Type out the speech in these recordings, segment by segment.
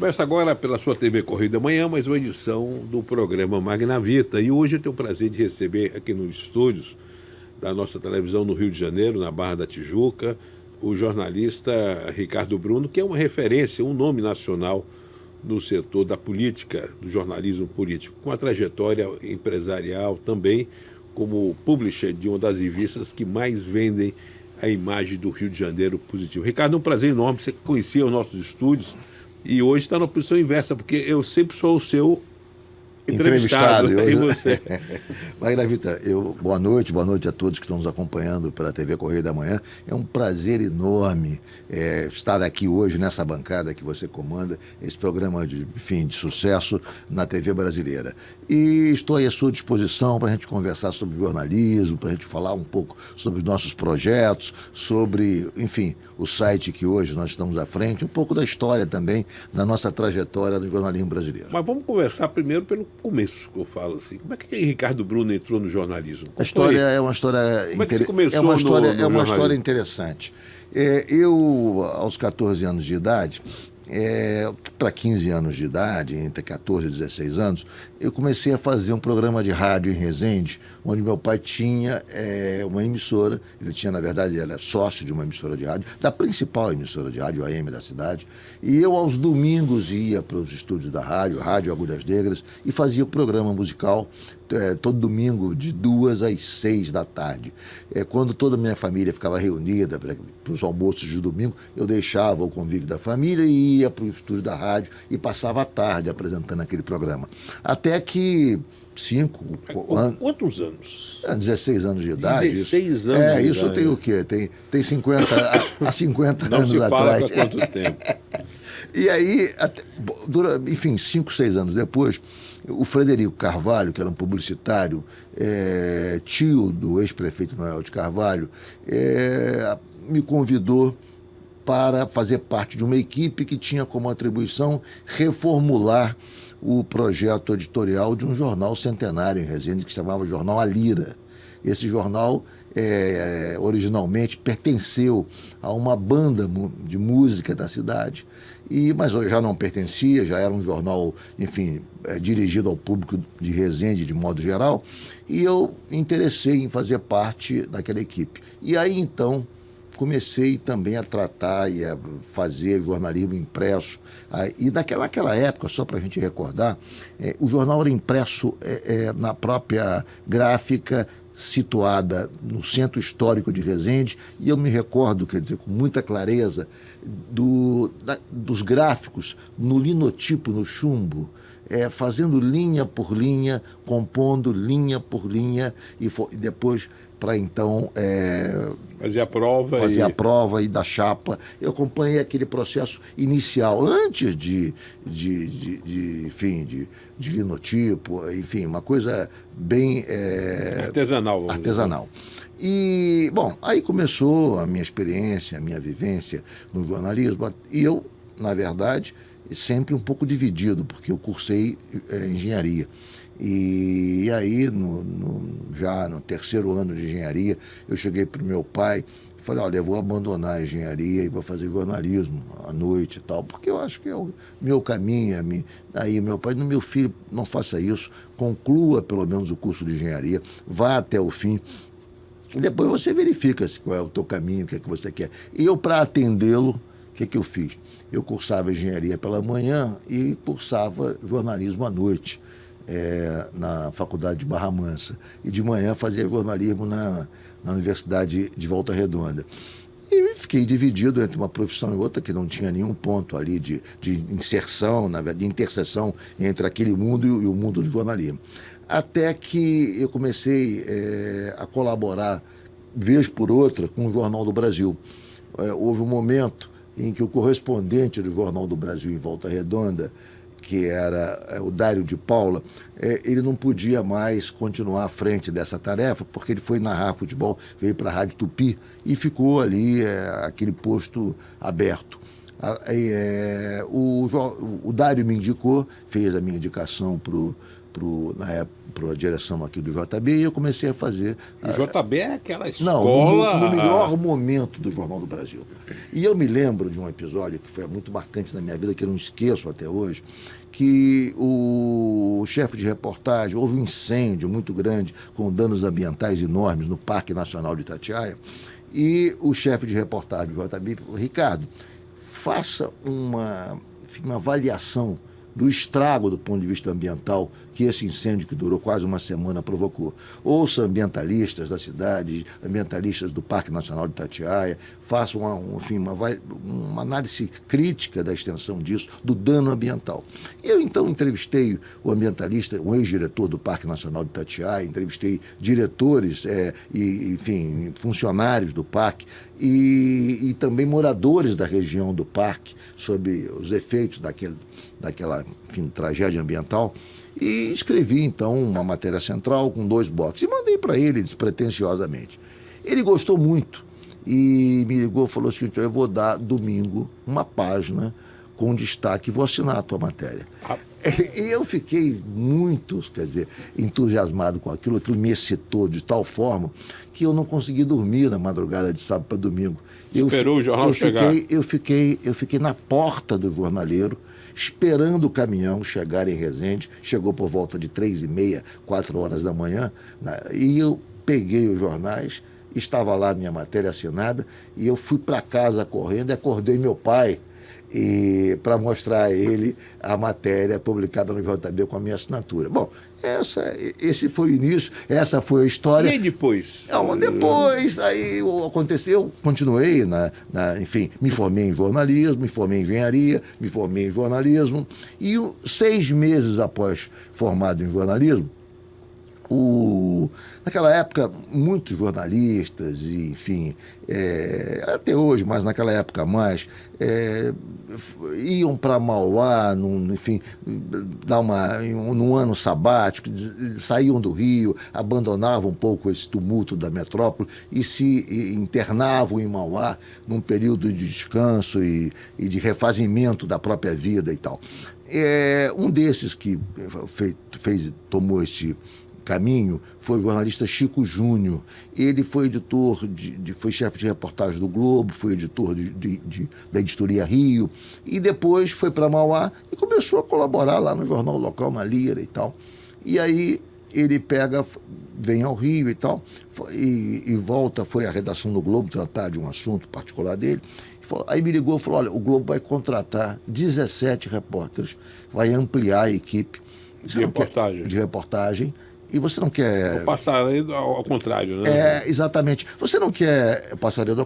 Começa agora pela sua TV Correio da Manhã, mais uma edição do programa Magna Vita. E hoje eu tenho o prazer de receber aqui nos estúdios da nossa televisão no Rio de Janeiro, na Barra da Tijuca, o jornalista Ricardo Bruno, que é uma referência, um nome nacional no setor da política, do jornalismo político, com a trajetória empresarial também, como publisher de uma das revistas que mais vendem a imagem do Rio de Janeiro positivo. Ricardo, é um prazer enorme, você conhecia os nossos estúdios e hoje está na posição inversa, porque eu sempre sou o seu entrevistado. E você? Magna Vita, boa noite a todos que estão nos acompanhando pela TV Correio da Manhã. É um prazer enorme estar aqui hoje nessa bancada que você comanda, esse programa de sucesso na TV brasileira. E estou aí à sua disposição para a gente conversar sobre jornalismo, para a gente falar um pouco sobre os nossos projetos, sobre, o site que hoje nós estamos à frente, um pouco da história também, da nossa trajetória do jornalismo brasileiro. Mas vamos conversar primeiro pelo começo, que eu falo assim. Como é que Ricardo Bruno entrou no jornalismo? A história é uma história... Como é que você começou é uma história interessante. Eu, aos 14 anos de idade, para 15 anos de idade, entre 14 e 16 anos, eu comecei a fazer um programa de rádio em Resende, onde meu pai tinha uma emissora. Ele tinha, na verdade, ele era sócio de uma emissora de rádio, da principal emissora de rádio, AM da cidade. E eu, aos domingos, ia para os estúdios da Rádio Agulhas Negras, e fazia o programa musical todo domingo, de 2 às 6 da tarde. Quando toda a minha família ficava reunida para os almoços de domingo, eu deixava o convívio da família e ia para o estúdio da rádio e passava a tarde apresentando aquele programa. Até que 5 anos... Quantos anos? 16 anos de idade. 16 anos de isso idade. Tem o quê? Tem 50, há 50 Não anos se fala atrás. há quanto tempo? E aí, 5, 6 anos depois, o Frederico Carvalho, que era um publicitário, tio do ex-prefeito Noel de Carvalho, me convidou para fazer parte de uma equipe que tinha como atribuição reformular o projeto editorial de um jornal centenário em Resende, que se chamava Jornal A Lira. Esse jornal originalmente pertenceu a uma banda de música da cidade, mas já não pertencia, já era um jornal, dirigido ao público de Resende de modo geral, e eu interessei em fazer parte daquela equipe. E aí, então, comecei também a tratar e a fazer jornalismo impresso. E naquela época, só para a gente recordar, o jornal era impresso na própria gráfica, situada no centro histórico de Resende, e eu me recordo, com muita clareza, dos gráficos no linotipo, no chumbo, fazendo linha por linha, compondo linha por linha, e depois para então fazer a prova e dar chapa. Eu acompanhei aquele processo inicial, antes de linotipo, uma coisa bem artesanal. E, bom, aí começou a minha experiência, a minha vivência no jornalismo, e eu, na verdade, sempre um pouco dividido, porque eu cursei engenharia. E aí, já no terceiro ano de engenharia, eu cheguei para o meu pai e falei, olha, eu vou abandonar a engenharia e vou fazer jornalismo à noite e tal, porque eu acho que é o meu caminho. Aí meu pai, meu filho, não faça isso, conclua pelo menos o curso de engenharia, vá até o fim, e depois você verifica qual é o teu caminho, o que é que você quer. E eu, para atendê-lo, o que eu fiz? Eu cursava engenharia pela manhã e cursava jornalismo à noite. Na faculdade de Barra Mansa, e de manhã fazia jornalismo na Universidade de Volta Redonda. E fiquei dividido entre uma profissão e outra, que não tinha nenhum ponto ali de inserção, de interseção entre aquele mundo e o mundo do jornalismo. Até que eu comecei a colaborar, vez por outra, com o Jornal do Brasil. Houve um momento em que o correspondente do Jornal do Brasil em Volta Redonda, que era o Dário de Paula, ele não podia mais continuar à frente dessa tarefa, porque ele foi narrar futebol, veio para a Rádio Tupi e ficou ali aquele posto aberto. O Dário me indicou, fez a minha indicação para na época, para a direção aqui do JB, e eu comecei a fazer... O JB é aquela escola... No melhor momento do Jornal do Brasil. E eu me lembro de um episódio que foi muito marcante na minha vida, que eu não esqueço até hoje, que o chefe de reportagem, houve um incêndio muito grande, com danos ambientais enormes no Parque Nacional de Itatiaia, e o chefe de reportagem do JB falou: Ricardo, faça uma avaliação do estrago do ponto de vista ambiental que esse incêndio, que durou quase uma semana, provocou. Ouça ambientalistas da cidade, ambientalistas do Parque Nacional de Itatiaia, façam uma análise crítica da extensão disso, do dano ambiental. Eu, então, entrevistei o ambientalista, o ex-diretor do Parque Nacional de Itatiaia, entrevistei diretores funcionários do parque e também moradores da região do parque sobre os efeitos daquela tragédia ambiental, e escrevi, então, uma matéria central com 2 blocos e mandei para ele despretensiosamente. Ele gostou muito e me ligou e falou o seguinte: eu vou dar domingo uma página com destaque, vou assinar a tua matéria. E eu fiquei muito, entusiasmado com aquilo me excitou de tal forma que eu não consegui dormir na madrugada de sábado para domingo. Esperou o jornal chegar? Eu fiquei na porta do jornaleiro, esperando o caminhão chegar em Resende. Chegou por volta de 3h30, 4 horas da manhã, e eu peguei os jornais, estava lá a minha matéria assinada, e eu fui para casa correndo e acordei meu pai para mostrar a ele a matéria publicada no JB com a minha assinatura. Bom, esse foi o início, essa foi a história. E aí depois? Depois, aí aconteceu, continuei, me formei em jornalismo, me formei em engenharia, me formei em jornalismo, e 6 meses após formado em jornalismo, naquela época, muitos jornalistas, até hoje, mas naquela época mais, iam para Mauá, num ano sabático, saíam do Rio, abandonavam um pouco esse tumulto da metrópole e se internavam em Mauá num período de descanso e de refazimento da própria vida e tal. Um desses que tomou esse caminho foi o jornalista Chico Júnior. Ele foi editor, foi chefe de reportagem do Globo, foi editor da Editoria Rio, e depois foi para Mauá e começou a colaborar lá no jornal local, na Lira e tal. E aí ele vem ao Rio e tal, e volta, foi à redação do Globo tratar de um assunto particular dele. Aí me ligou e falou: olha, o Globo vai contratar 17 repórteres, vai ampliar a equipe de reportagem. E você não quer... O passaralho ao contrário, né? Exatamente. Você não quer passaralho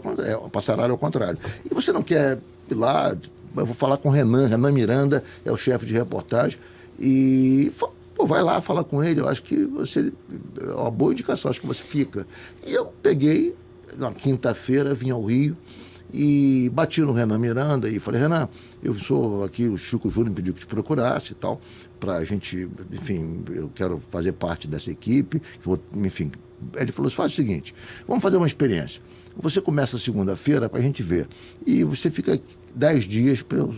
ao contrário. E você não quer ir lá... Eu vou falar com o Renan Miranda, é o chefe de reportagem, e vai lá falar com ele, eu acho que você... É uma boa indicação, acho que você fica. E eu peguei, na quinta-feira, vim ao Rio, e bati no Renan Miranda e falei: Renan, eu sou aqui, o Chico Júnior me pediu que te procurasse e tal, para a gente, eu quero fazer parte dessa equipe, Ele falou: faz o seguinte, vamos fazer uma experiência. Você começa segunda-feira para a gente ver, e você fica 10 dias para eu,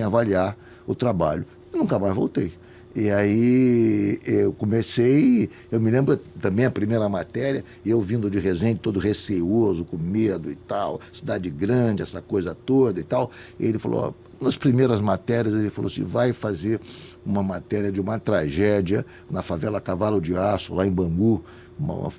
avaliar o trabalho. Eu nunca mais voltei. E aí eu comecei, eu me lembro também a primeira matéria, eu vindo de Resende todo receoso, com medo e tal, cidade grande, essa coisa toda e tal. E ele falou, nas primeiras matérias, ele falou assim: vai fazer uma matéria de uma tragédia na favela Cavalo de Aço, lá em Bangu.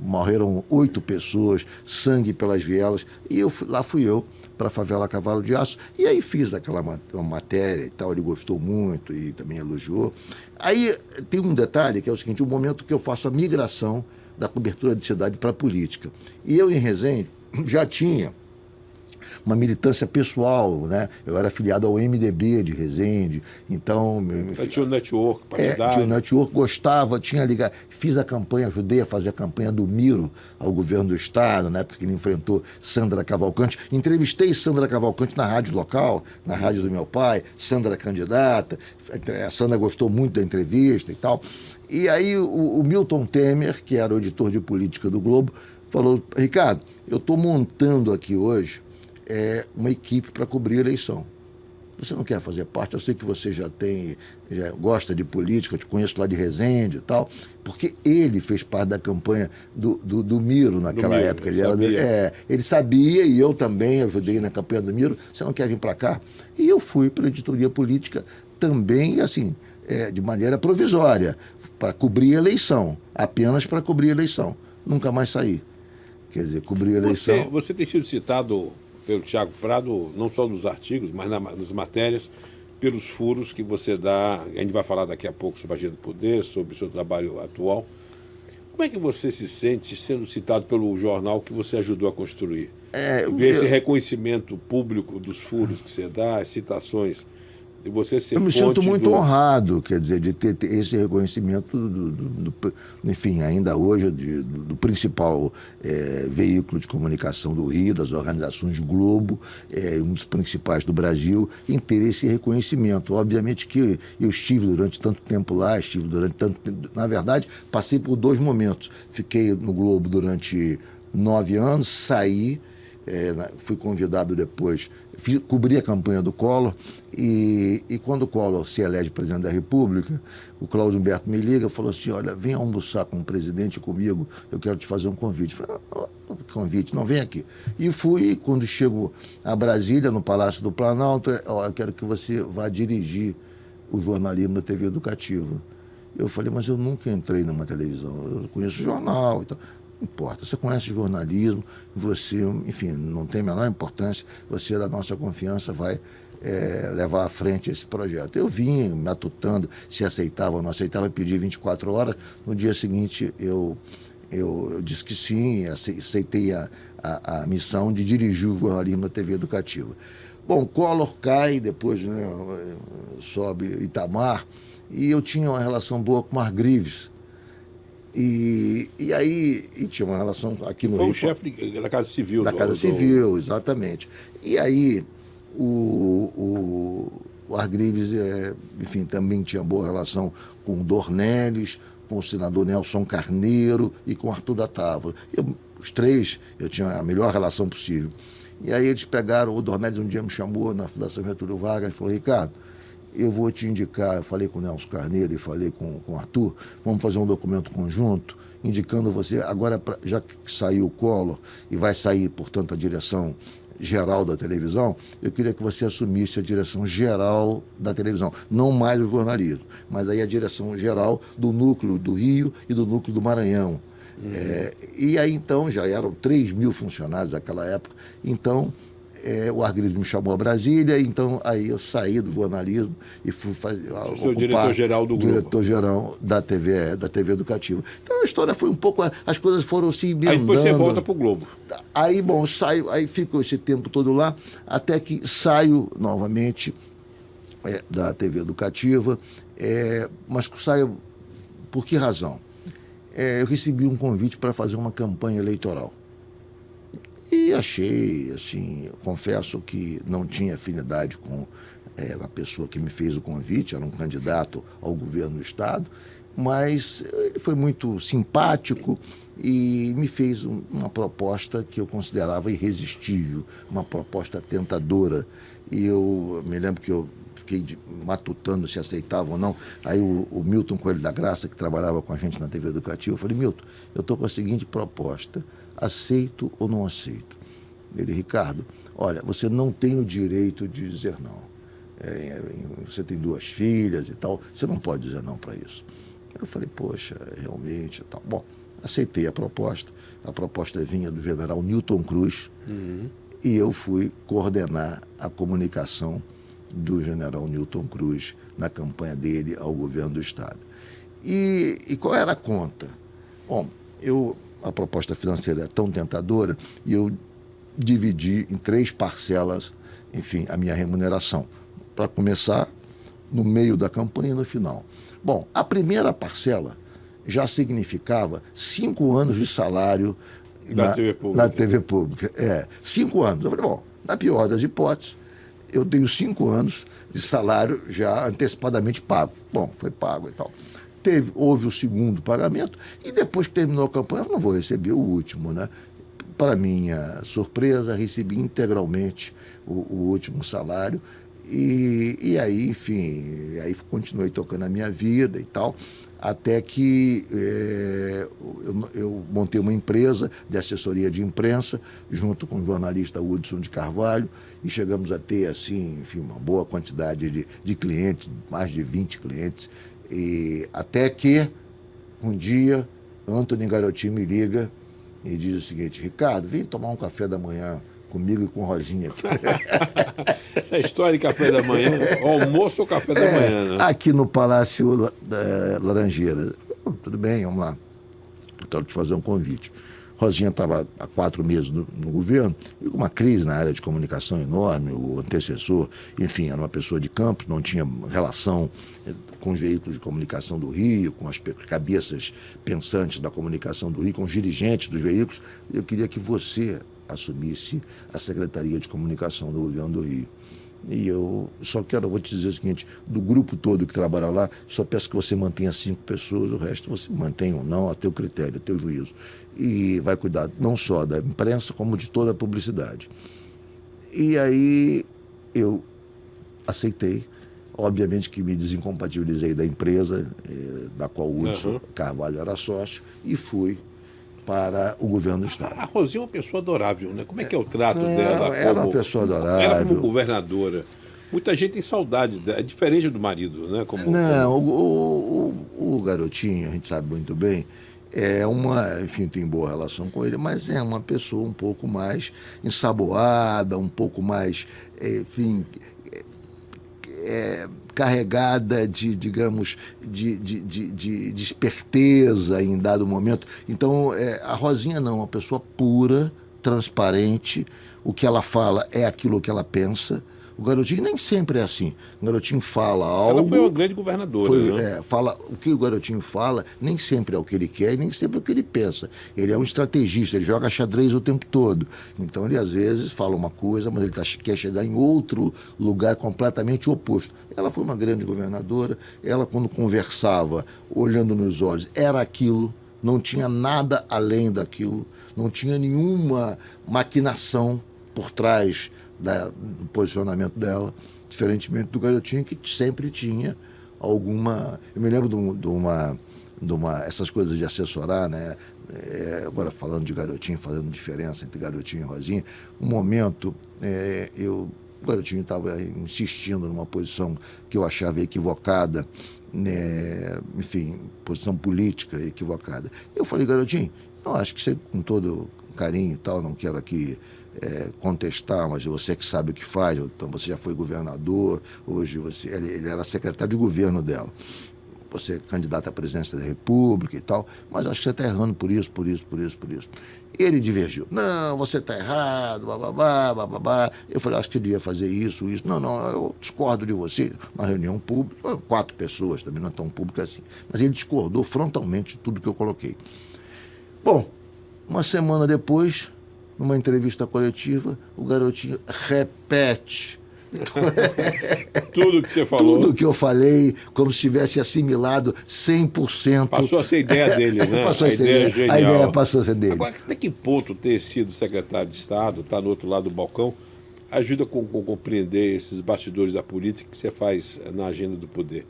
Morreram 8 pessoas, sangue pelas vielas, e lá fui eu para a favela Cavalo de Aço, e aí fiz aquela matéria e tal. Ele gostou muito e também elogiou. Aí tem um detalhe que é o seguinte: o momento que eu faço a migração da cobertura de cidade para a política, e eu em Resende já tinha uma militância pessoal, né? Eu era afiliado ao MDB de Resende, então... Tinha um network partidário. Tinha um network, gostava, tinha ligado, fiz a campanha, ajudei a fazer a campanha do Miro ao governo do Estado, na época que ele enfrentou Sandra Cavalcante. Entrevistei Sandra Cavalcante na rádio local, na rádio do meu pai, Sandra candidata, a Sandra gostou muito da entrevista e tal. E aí o Milton Temer, que era o editor de política do Globo, falou: Ricardo, eu estou montando aqui hoje uma equipe para cobrir a eleição. Você não quer fazer parte? Eu sei que você já gosta de política, eu te conheço lá de Resende e tal, porque ele fez parte da campanha do Miro naquela época. Ele sabia e eu também ajudei na campanha do Miro. Você não quer vir para cá? E eu fui para a editoria política também, assim, de maneira provisória, para cobrir a eleição, apenas para cobrir a eleição. Nunca mais saí. Quer dizer, cobrir a eleição... Você tem sido citado pelo Tiago Prado, não só nos artigos, mas nas matérias, pelos furos que você dá. A gente vai falar daqui a pouco sobre a agenda do poder, sobre o seu trabalho atual. Como é que você se sente sendo citado pelo jornal que você ajudou a construir? Ver esse reconhecimento público dos furos que você dá, as citações, de você ser Eu me sinto muito honrado, quer dizer, de ter esse reconhecimento, enfim, ainda hoje, do principal veículo de comunicação do Rio, das organizações Globo, um dos principais do Brasil, em ter esse reconhecimento. Obviamente que eu estive durante tanto tempo lá, na verdade, passei por 2 momentos. Fiquei no Globo durante 9 anos, saí, fui convidado depois, cobri a campanha do Collor, e quando o Collor se elege presidente da República, o Cláudio Humberto me liga e falou assim: olha, vem almoçar com o presidente comigo, eu quero te fazer um convite. Eu falei: convite, não, vem aqui. E fui, quando chego a Brasília, no Palácio do Planalto, eu quero que você vá dirigir o jornalismo da TV Educativa. Eu falei: mas eu nunca entrei numa televisão, eu conheço jornal e tal. Não importa, você conhece jornalismo, você, enfim, não tem a menor importância, você, da nossa confiança, vai levar à frente esse projeto. Eu vim matutando se aceitava ou não aceitava, pedi 24 horas, no dia seguinte eu disse que sim, aceitei a missão de dirigir o jornalismo da TV Educativa. Bom, Collor cai, depois, né, sobe Itamar, e eu tinha uma relação boa com Margrives. E aí tinha uma relação aqui no Rio. Foi o chefe da Casa Civil. Da Casa Civil, exatamente. E aí o Margrives, enfim, também tinha boa relação com o Dornelles, com o senador Nelson Carneiro e com o Arthur da Távola. Os 3, eu tinha a melhor relação possível. E aí eles pegaram, o Dornelles um dia me chamou na Fundação Getúlio Vargas e falou: Ricardo, eu vou te indicar, eu falei com o Nelson Carneiro e falei com o Arthur, vamos fazer um documento conjunto, indicando você, agora, já que saiu o Collor e vai sair, portanto, a direção geral da televisão, eu queria que você assumisse a direção geral da televisão, não mais o jornalismo, mas aí a direção geral do núcleo do Rio e do núcleo do Maranhão. E aí, então, já eram 3.000 funcionários naquela época, então... o Margrives me chamou a Brasília, então aí eu saí do jornalismo e fui o diretor-geral do Globo. Diretor-geral da TV Educativa. Então a história foi um pouco... As coisas foram se emendando. Aí depois você volta para o Globo. Aí, bom, saio, aí fico esse tempo todo lá, até que saio novamente da TV Educativa, mas saio por que razão? Eu recebi um convite para fazer uma campanha eleitoral. E achei, assim, confesso que não tinha afinidade com a pessoa que me fez o convite, era um candidato ao governo do Estado, mas ele foi muito simpático e me fez uma proposta que eu considerava irresistível, uma proposta tentadora. E eu me lembro que eu fiquei matutando se aceitava ou não. Aí o Milton Coelho da Graça, que trabalhava com a gente na TV Educativa, eu falei: Milton, eu estou com a seguinte proposta, aceito ou não aceito? Ele: Ricardo, olha, você não tem o direito de dizer não. Você tem 2 filhas e tal, você não pode dizer não para isso. Eu falei: poxa, realmente e tal. Bom, aceitei a proposta vinha do general Newton Cruz, e eu fui coordenar a comunicação do general Newton Cruz na campanha dele ao governo do Estado. E qual era a conta? Bom, a proposta financeira é tão tentadora e eu dividi em 3 parcelas, enfim, a minha remuneração. Para começar, no meio da campanha e no final. Bom, a primeira parcela já significava 5 anos de salário na TV Pública. 5 anos. Eu falei: bom, na pior das hipóteses, eu tenho 5 anos de salário já antecipadamente pago. Bom, foi pago e tal. Houve o segundo pagamento e depois que terminou a campanha, eu não vou receber o último, né? Para minha surpresa, recebi integralmente o último salário E aí, enfim, aí continuei tocando a minha vida e tal, até que eu montei uma empresa de assessoria de imprensa, junto com o jornalista Hudson de Carvalho, e chegamos a ter, assim, enfim, uma boa quantidade de clientes, mais de 20 clientes, e até que um dia Antony Garotinho me liga e diz o seguinte: Ricardo, vem tomar um café da manhã comigo e com Rosinha aqui. Essa história de café da manhã, almoço ou café da manhã, né? Aqui no Palácio Laranjeira. Tudo bem, vamos lá. Quero te fazer um convite. Rosinha estava há 4 meses no governo, e com uma crise na área de comunicação enorme, o antecessor, enfim, era uma pessoa de campo, não tinha relação com os veículos de comunicação do Rio, com as cabeças pensantes da comunicação do Rio, com os dirigentes dos veículos. Eu queria que você assumisse a Secretaria de Comunicação do Governo do Rio. E eu vou te dizer o seguinte: do grupo todo que trabalha lá, só peço que você mantenha 5 pessoas, o resto você mantém ou não, a teu critério, a teu juízo. E vai cuidar não só da imprensa, como de toda a publicidade. E aí eu aceitei. Obviamente que me desincompatibilizei da empresa, da qual o Hudson Carvalho era sócio, e fui para o governo do Estado. A Rosinha é uma pessoa adorável, né? Como é que é o trato dela? Era uma pessoa adorável. Ela como governadora. Muita gente tem saudade dela. É diferente do marido, né? O Garotinho, a gente sabe muito bem, enfim, tem boa relação com ele, mas é uma pessoa um pouco mais ensaboada, um pouco mais, enfim, carregada digamos, de esperteza em dado momento. Então, a Rosinha não, uma pessoa pura, transparente, o que ela fala é aquilo que ela pensa. O Garotinho nem sempre é assim. O Garotinho fala algo... Ela foi uma grande governadora, né? O que o Garotinho fala nem sempre é o que ele quer e nem sempre é o que ele pensa. Ele é um estrategista, ele joga xadrez o tempo todo. Então ele às vezes fala uma coisa, mas ele quer chegar em outro lugar completamente oposto. Ela foi uma grande governadora, ela quando conversava, olhando nos olhos, era aquilo, não tinha nada além daquilo, não tinha nenhuma maquinação por trás do posicionamento dela, diferentemente do Garotinho, que sempre tinha alguma... Eu me lembro de uma essas coisas de assessorar, né? Agora falando de Garotinho, fazendo diferença entre Garotinho e Rosinha, um momento o Garotinho estava insistindo numa posição que eu achava equivocada, né? Enfim, posição política equivocada. Eu falei: Garotinho, eu acho que você, com todo carinho e tal, não quero aqui contestar, mas você que sabe o que faz, então você já foi governador, hoje ele era secretário de governo dela, você é candidato à presidência da República e tal, mas acho que você está errando por isso. Ele divergiu: não, você está errado, bababá. Eu falei: acho que você devia fazer isso. Não, eu discordo de você. Na reunião pública, 4 pessoas, também não é tão pública assim, mas ele discordou frontalmente de tudo que eu coloquei. Bom, uma semana depois, numa entrevista coletiva, o Garotinho repete tudo que você falou. Tudo que eu falei, como se tivesse assimilado 100%. Passou a ser ideia dele, né? Passou a ser genial. A ideia passou a ser dele. Agora, até que ponto ter sido secretário de Estado, estar no outro lado do balcão, ajuda a compreender esses bastidores da política que você faz na agenda do poder?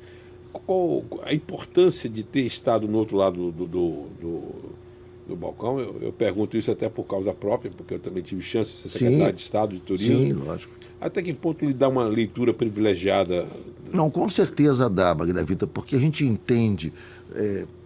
Qual a importância de ter estado no outro lado do balcão? Eu pergunto isso até por causa própria, porque eu também tive chance de ser secretário de Estado de Turismo. Sim, lógico. Até que ponto ele dá uma leitura privilegiada? Não, com certeza dá, Magda, porque a gente entende...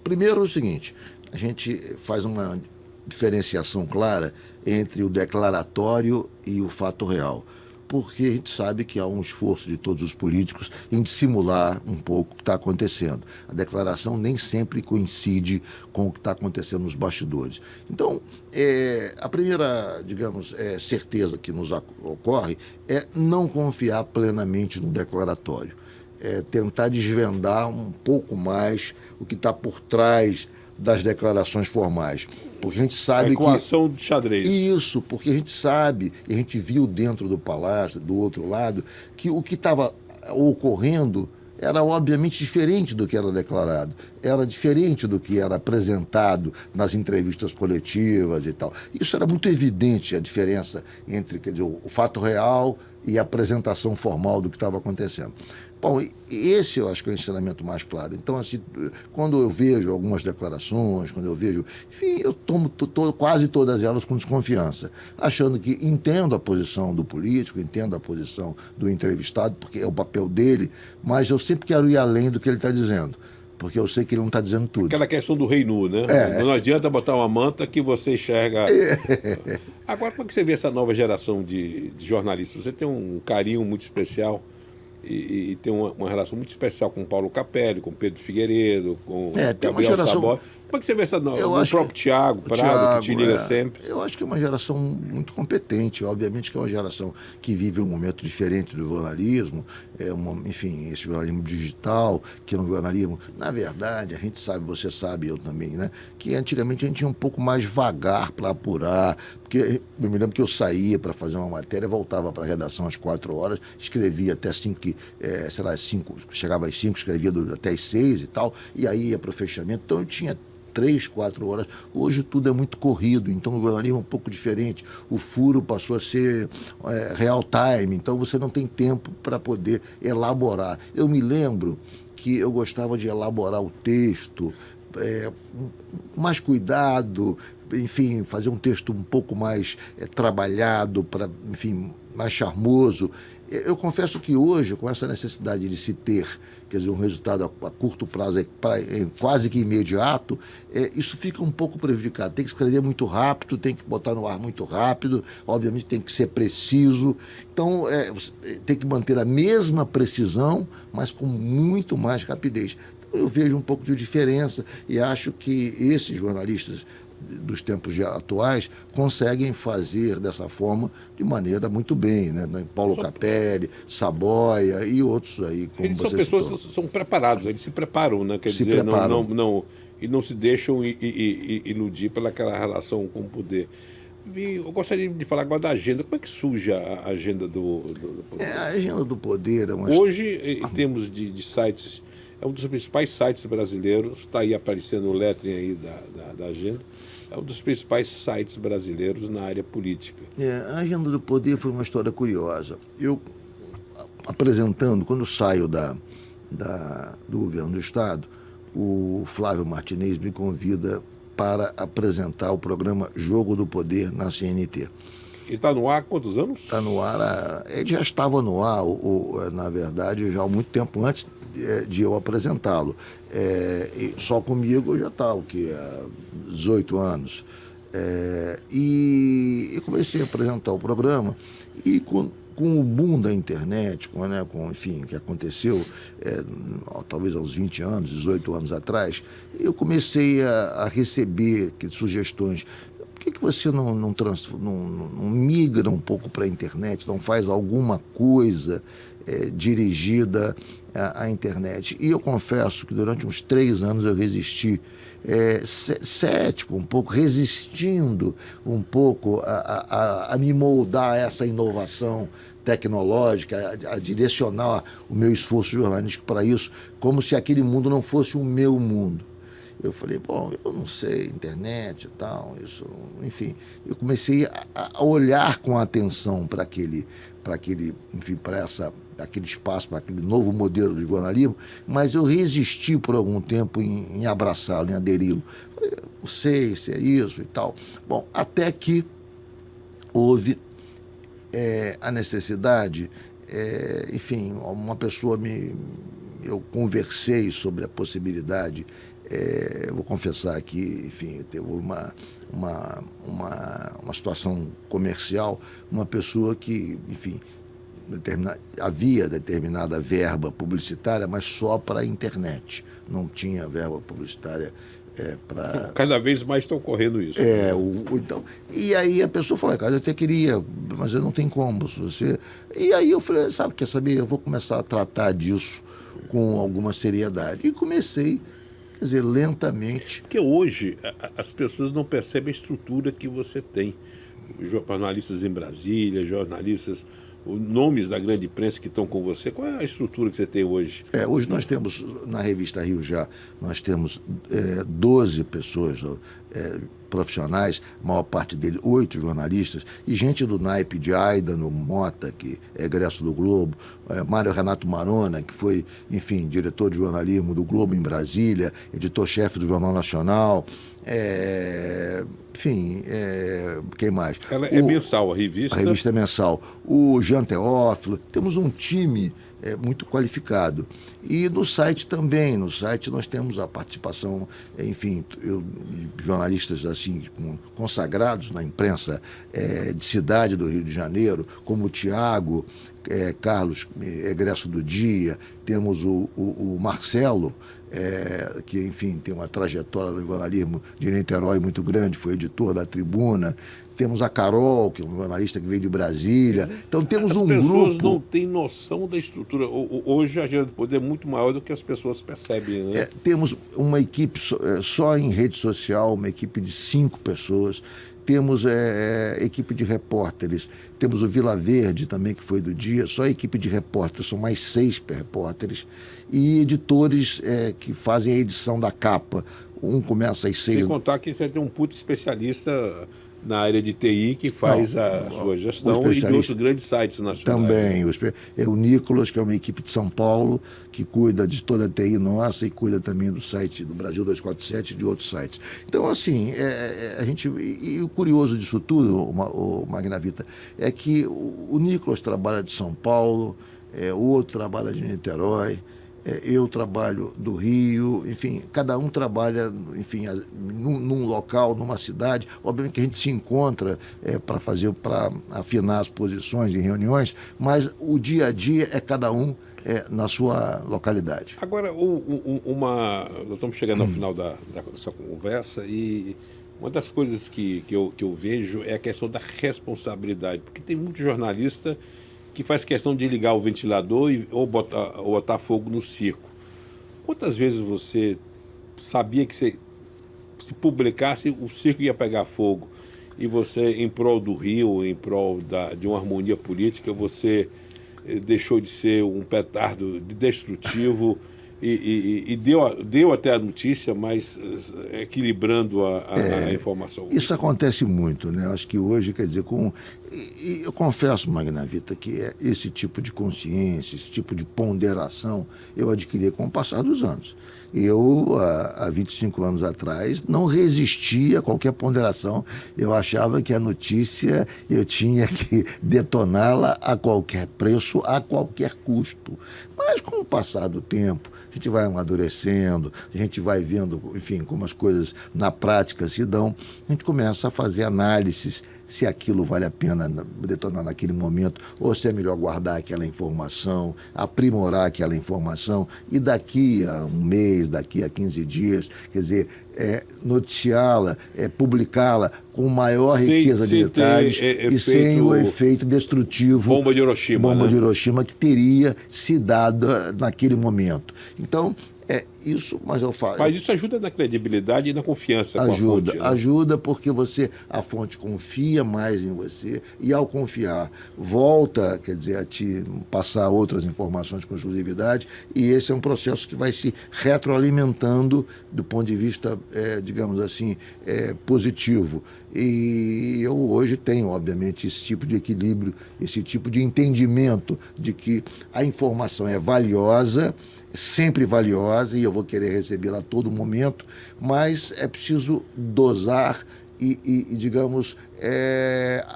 primeiro é o seguinte, a gente faz uma diferenciação clara entre o declaratório e o fato real, porque a gente sabe que há um esforço de todos os políticos em dissimular um pouco o que está acontecendo. A declaração nem sempre coincide com o que está acontecendo nos bastidores. Então, a primeira, digamos, certeza que nos ocorre é não confiar plenamente no declaratório. Tentar desvendar um pouco mais o que está por trás das declarações formais. Porque a gente sabe que... A equação de xadrez. Isso, porque a gente sabe, e a gente viu dentro do palácio, do outro lado, que o que estava ocorrendo era obviamente diferente do que era declarado, era diferente do que era apresentado nas entrevistas coletivas e tal. Isso era muito evidente, a diferença entre, quer dizer, o fato real e a apresentação formal do que estava acontecendo. Bom, esse eu acho que é o ensinamento mais claro. Então, assim, quando eu vejo algumas declarações, quando eu vejo... Enfim, eu tomo quase todas elas com desconfiança, achando que entendo a posição do político, entendo a posição do entrevistado, porque é o papel dele, mas eu sempre quero ir além do que ele está dizendo, porque eu sei que ele não está dizendo tudo. Aquela questão do rei nu, né? Não adianta botar uma manta que você enxerga... Agora, como é que você vê essa nova geração de jornalistas? Você tem um carinho muito especial... E tem uma relação muito especial com Paulo Capelli, com Pedro Figueiredo, com Gabriel Sabó. Como é que você vê essa nova? O próprio Thiago Prado, que te liga sempre. Eu acho que é uma geração muito competente. Obviamente que é uma geração que vive um momento diferente do jornalismo. Enfim, esse jornalismo digital, que é um jornalismo... Na verdade, a gente sabe, você sabe, eu também, né? Que antigamente a gente ia um pouco mais vagar para apurar. Porque eu me lembro que eu saía para fazer uma matéria, voltava para a redação às 4 horas, escrevia até 5, chegava às 5, escrevia até às 6 e tal, e aí ia para o fechamento. Então eu tinha 3, 4 horas. Hoje tudo é muito corrido, então o jornalismo é um pouco diferente. O furo passou a ser real time, então você não tem tempo para poder elaborar. Eu me lembro que eu gostava de elaborar o texto, com mais cuidado, enfim, fazer um texto um pouco mais trabalhado, enfim, mais charmoso. Eu confesso que hoje, com essa necessidade de se ter, quer dizer, um resultado a curto prazo, quase que imediato, isso fica um pouco prejudicado. Tem que escrever muito rápido, tem que botar no ar muito rápido, obviamente tem que ser preciso. Então, tem que manter a mesma precisão, mas com muito mais rapidez. Então, eu vejo um pouco de diferença e acho que esses jornalistas dos tempos atuais conseguem fazer dessa forma de maneira muito bem, né? Paulo Capelli, Saboia e outros aí, como eles você são pessoas citou. que são preparados, eles se preparam, né? Quer Se dizer, preparam. não se deixam iludir pelaquela relação com o poder. E eu gostaria de falar agora da agenda. Como é que surge a agenda do poder? A agenda do poder é uma... Hoje, em termos de sites, é um dos principais sites brasileiros, está aí aparecendo o lettering aí da agenda. É um dos principais sites brasileiros na área política. A agenda do poder foi uma história curiosa. Eu, apresentando, quando saio do governo do Estado, o Flávio Martinez me convida para apresentar o programa Jogo do Poder na CNT. E está no ar há quantos anos? Está no ar, ele já estava no ar, na verdade, já há muito tempo antes de eu apresentá-lo. Só comigo eu já estava, há 18 anos. E eu comecei a apresentar o programa e com o boom da internet, enfim, o que aconteceu, talvez aos 20 anos, 18 anos atrás, eu comecei a receber sugestões. Por que você não migra um pouco para a internet, não faz alguma coisa dirigida à internet? E eu confesso que durante uns 3 anos eu resisti, cético um pouco, resistindo um pouco a me moldar a essa inovação tecnológica, a direcionar o meu esforço jornalístico para isso, como se aquele mundo não fosse o meu mundo. Eu falei, bom, eu não sei, internet e tal, isso, enfim. Eu comecei a olhar com atenção para aquele espaço, para aquele novo modelo de jornalismo, mas eu resisti por algum tempo em abraçá-lo, em aderi-lo. Não sei se é isso e tal. Bom, até que houve a necessidade, enfim, uma pessoa eu conversei sobre a possibilidade. Eu vou confessar aqui, enfim, teve uma situação comercial, uma pessoa que, enfim, havia determinada verba publicitária, mas só para a internet, não tinha verba publicitária para... Cada vez mais está ocorrendo isso. Então, e aí a pessoa falou, cara, eu até queria, mas eu não tenho como. E aí eu falei, quer saber, eu vou começar a tratar disso com alguma seriedade. E comecei, quer dizer, lentamente. Porque hoje as pessoas não percebem a estrutura que você tem. Jornalistas em Brasília, jornalistas nomes da grande imprensa que estão com você. Qual é a estrutura que você tem hoje? Hoje nós temos, na revista Rio Já, nós temos 12 pessoas profissionais, a maior parte deles 8 jornalistas, e gente do naipe de Aidano Mota, que é egresso do Globo, Mário Renato Marona, que foi, enfim, diretor de jornalismo do Globo em Brasília, editor-chefe do Jornal Nacional, enfim, quem mais? Ela é mensal, a revista? A revista é mensal. O Jean Teófilo, temos um time muito qualificado. E no site também, no site nós temos a participação, enfim, de jornalistas assim, consagrados na imprensa de cidade do Rio de Janeiro, como o Tiago, Carlos, egresso do Dia, temos o Marcelo, que, enfim, tem uma trajetória no jornalismo de Niterói muito grande, foi editor da Tribuna. Temos a Carol, que é uma jornalista que veio de Brasília. Então temos um grupo... As pessoas não têm noção da estrutura. Hoje a agenda do poder é muito maior do que as pessoas percebem, né? Temos uma equipe só em rede social, uma equipe de 5 pessoas. Temos equipe de repórteres. Temos o Vila Verde também, que foi do Dia. Só a equipe de repórteres, são mais 6 repórteres. E editores que fazem a edição da capa. Um começa às 6... Sem contar que você tem um puto especialista na área de TI que faz a sua gestão e de outros grandes sites nacionais. Também. O Nicolas, que é uma equipe de São Paulo, que cuida de toda a TI nossa e cuida também do site do Brasil 247 e de outros sites. Então, assim, a gente... E o curioso disso tudo, o Magnavita, é que o Nicolas trabalha de São Paulo, o outro trabalha de Niterói, eu trabalho do Rio, enfim, cada um trabalha, enfim, num local, numa cidade. Obviamente que a gente se encontra para afinar as posições em reuniões, mas o dia a dia é cada um na sua localidade. Agora, nós estamos chegando ao final da nossa conversa e uma das coisas que eu vejo é a questão da responsabilidade, porque tem muito jornalista que faz questão de ligar o ventilador ou botar fogo no circo. Quantas vezes você sabia que se publicasse, o circo ia pegar fogo e você, em prol do Rio, em prol de uma harmonia política, você deixou de ser um petardo destrutivo e deu até a notícia, mas equilibrando a informação? Isso acontece muito, né? Acho que hoje, quer dizer, eu confesso, Magnavita, que esse tipo de consciência, esse tipo de ponderação, eu adquiri com o passar dos anos. Eu, há 25 anos atrás, não resistia a qualquer ponderação. Eu achava que a notícia eu tinha que detoná-la a qualquer preço, a qualquer custo. Mas, com o passar do tempo, a gente vai amadurecendo, a gente vai vendo, enfim, como as coisas na prática se dão, a gente começa a fazer análises se aquilo vale a pena detonar naquele momento, ou se é melhor guardar aquela informação, aprimorar aquela informação, e daqui a um mês, daqui a 15 dias, quer dizer, noticiá-la, publicá-la com maior riqueza de detalhes e sem o efeito destrutivo bomba de Hiroshima, que teria se dado naquele momento. Então, isso, mas eu falo... Mas isso ajuda na credibilidade e na confiança ajuda, com a fonte, né? Ajuda porque a fonte confia mais em você e, ao confiar, volta, quer dizer, a te passar outras informações com exclusividade, e esse é um processo que vai se retroalimentando do ponto de vista, digamos assim, positivo. E eu hoje tenho, obviamente, esse tipo de equilíbrio, esse tipo de entendimento de que a informação é valiosa, sempre valiosa, e eu vou querer recebê-la a todo momento, mas é preciso dosar e digamos,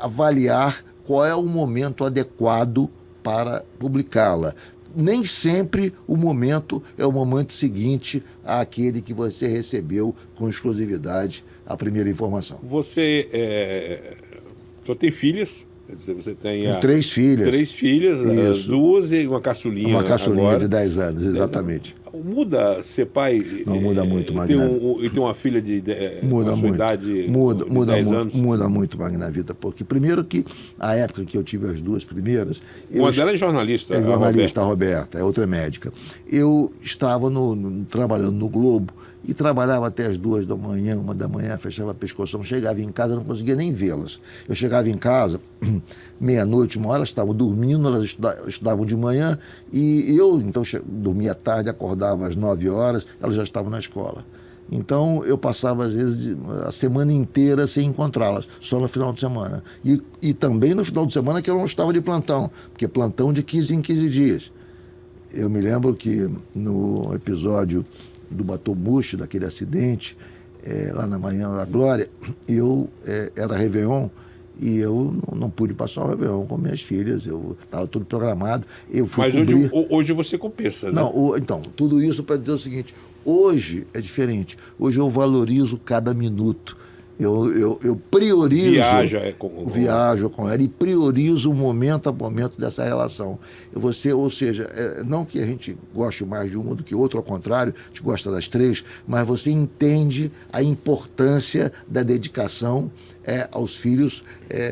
avaliar qual é o momento adequado para publicá-la. Nem sempre o momento é o momento seguinte àquele que você recebeu com exclusividade a primeira informação. Você só tem filhas? Quer dizer, você tem 3 filhas. 3 filhas, 2 e uma caçulinha. Uma caçulinha agora, de 10 anos, exatamente. Muda ser pai? Não muda muito, Magnavita. E tem uma filha de muda muito. Idade muda, de 10 anos? Muda muito, Magnavita, porque primeiro que a época que eu tive as 2 primeiras... Uma delas é jornalista. É jornalista, a Roberta, a outra é médica. Eu estava trabalhando no Globo e trabalhava até as 2 da manhã, 1 da manhã, fechava pescoção, chegava em casa, não conseguia nem vê-las. Eu chegava em casa, meia-noite, 1 hora, elas estavam dormindo, elas estudavam de manhã, e eu, então, dormia tarde, acordava às 9 horas, elas já estavam na escola. Então, eu passava, às vezes, a semana inteira sem encontrá-las, só no final de semana. E também no final de semana que eu não estava de plantão, porque plantão de 15 em 15 dias. Eu me lembro que no episódio do Batomuxo, daquele acidente, lá na Marinha da Glória, era Réveillon, e eu não pude passar o Réveillon com minhas filhas, eu estava tudo programado. Eu fui Mas cobrir... hoje você compensa, né? Não, então, tudo isso para dizer o seguinte, hoje é diferente, hoje eu valorizo cada minuto. Eu priorizo... Viajo com ela e priorizo o momento a momento dessa relação. Ou seja, não que a gente goste mais de uma do que outra, ao contrário, a gente gosta das 3, mas você entende a importância da dedicação aos filhos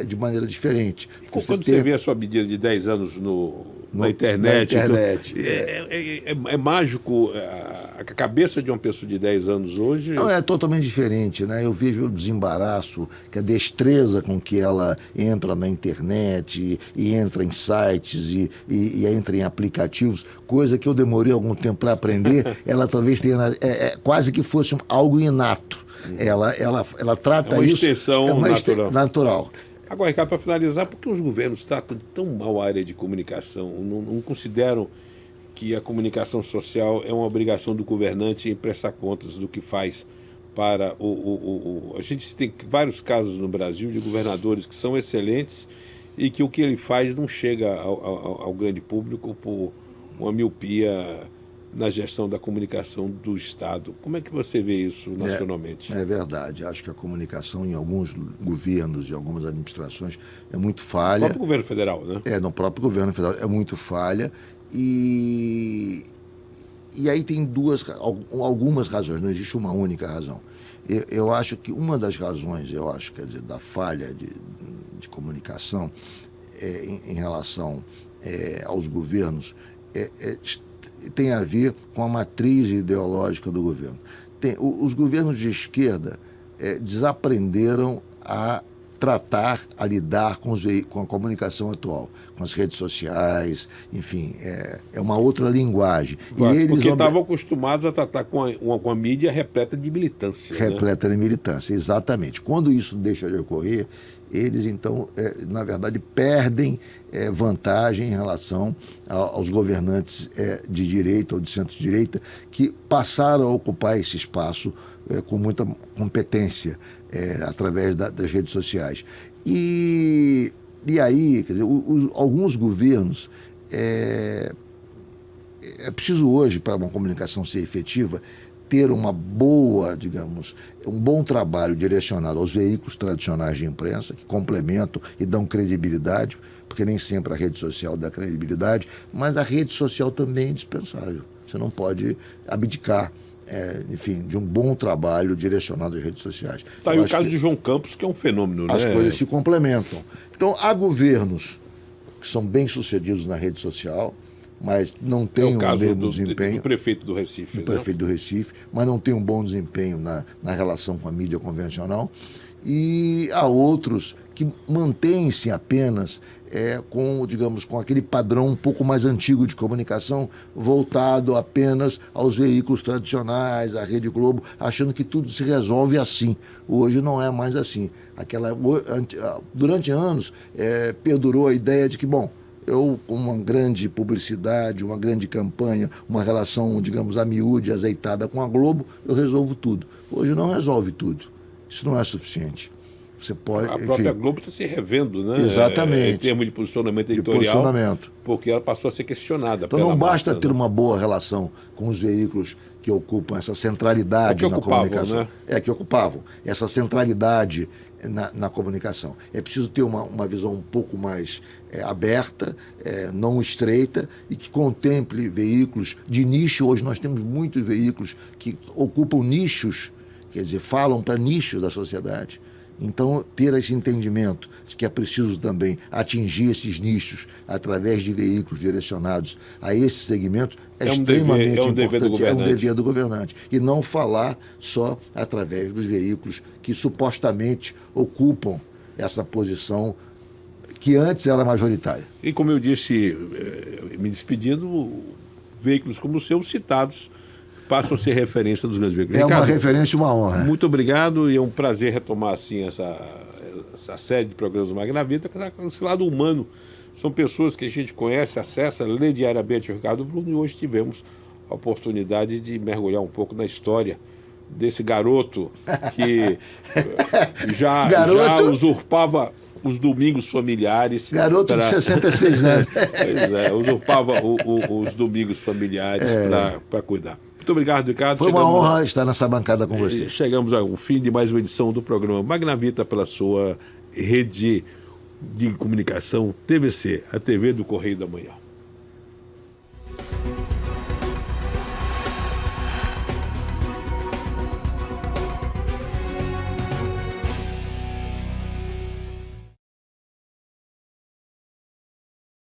de maneira diferente. Quando você vê a sua medida de 10 anos na internet, é mágico a cabeça de uma pessoa de 10 anos hoje? Não, é totalmente diferente, né? Eu vejo o desembaraço, que a destreza com que ela entra na internet e entra em sites e entra em aplicativos, coisa que eu demorei algum tempo para aprender, ela talvez tenha quase que fosse algo inato. Ela trata isso... É uma extensão natural. Agora, Ricardo, para finalizar, por que os governos tratam tão mal a área de comunicação? Não consideram que a comunicação social é uma obrigação do governante em prestar contas do que faz para A gente tem vários casos no Brasil de governadores que são excelentes e que o que ele faz não chega ao grande público por uma miopia na gestão da comunicação do Estado. Como é que você vê isso nacionalmente? É verdade. Acho que a comunicação em alguns governos e algumas administrações é muito falha. No próprio governo federal, né? No próprio governo federal é muito falha. E aí tem algumas razões, não existe uma única razão. Eu acho que uma das razões, quer dizer, da falha de comunicação em relação aos governos tem a ver com a matriz ideológica do governo. Os governos de esquerda desaprenderam a tratar, a lidar com a comunicação atual, com as redes sociais, enfim, é uma outra linguagem. Porque estavam acostumados a tratar com a mídia repleta de militância. Repleta de militância, exatamente. Quando isso deixa de ocorrer, eles, então, na verdade, perdem vantagem em relação aos governantes de direita ou de centro-direita que passaram a ocupar esse espaço com muita competência através das redes sociais. E aí, quer dizer, alguns governos... É preciso hoje, para uma comunicação ser efetiva, ter uma boa, digamos, um bom trabalho direcionado aos veículos tradicionais de imprensa, que complementam e dão credibilidade, porque nem sempre a rede social dá credibilidade, mas a rede social também é indispensável. Você não pode abdicar, enfim, de um bom trabalho direcionado às redes sociais. Está aí o caso de João Campos, que é um fenômeno, né? As coisas se complementam. Então, há governos que são bem-sucedidos na rede social, mas não tem um mesmo desempenho. Do prefeito do Recife. Do prefeito do Recife, mas não tem um bom desempenho na relação com a mídia convencional. E há outros que mantêm-se apenas com aquele padrão um pouco mais antigo de comunicação, voltado apenas aos veículos tradicionais, à Rede Globo, achando que tudo se resolve assim. Hoje não é mais assim. Durante anos, perdurou a ideia de que, com uma grande publicidade, uma grande campanha, uma relação, digamos, a miúde, azeitada com a Globo, eu resolvo tudo. Hoje não resolve tudo. Isso não é suficiente. Você pode, a própria Globo está se revendo, né? Exatamente. Em termos de posicionamento editorial, porque ela passou a ser questionada. Então não basta ter uma boa relação com os veículos que ocupam essa centralidade na comunicação. Né? Que ocupavam essa centralidade na comunicação. É preciso ter uma visão um pouco mais aberta, não estreita, e que contemple veículos de nicho. Hoje nós temos muitos veículos que ocupam nichos, quer dizer, falam para nichos da sociedade. Então, ter esse entendimento de que é preciso também atingir esses nichos através de veículos direcionados a esses segmentos é extremamente importante. É um dever do governante. E não falar só através dos veículos que supostamente ocupam essa posição que antes era majoritária. E como eu disse, me despedindo, veículos como o seu, citados, passam a ser referência dos grandes veículos. É uma referência e uma honra. Muito obrigado, e é um prazer retomar assim essa série de programas do Magna Vita, esse lado humano. São pessoas que a gente conhece, acessa, lê diariamente o Ricardo Bruno, e hoje tivemos a oportunidade de mergulhar um pouco na história desse garoto que já usurpava os domingos familiares. Garoto de 66 anos. Pois é, usurpava os domingos familiares para cuidar. Muito obrigado, Ricardo. Foi uma honra estar nessa bancada com você. Chegamos ao fim de mais uma edição do programa Magna Vita pela sua rede de comunicação TVC, a TV do Correio da Manhã.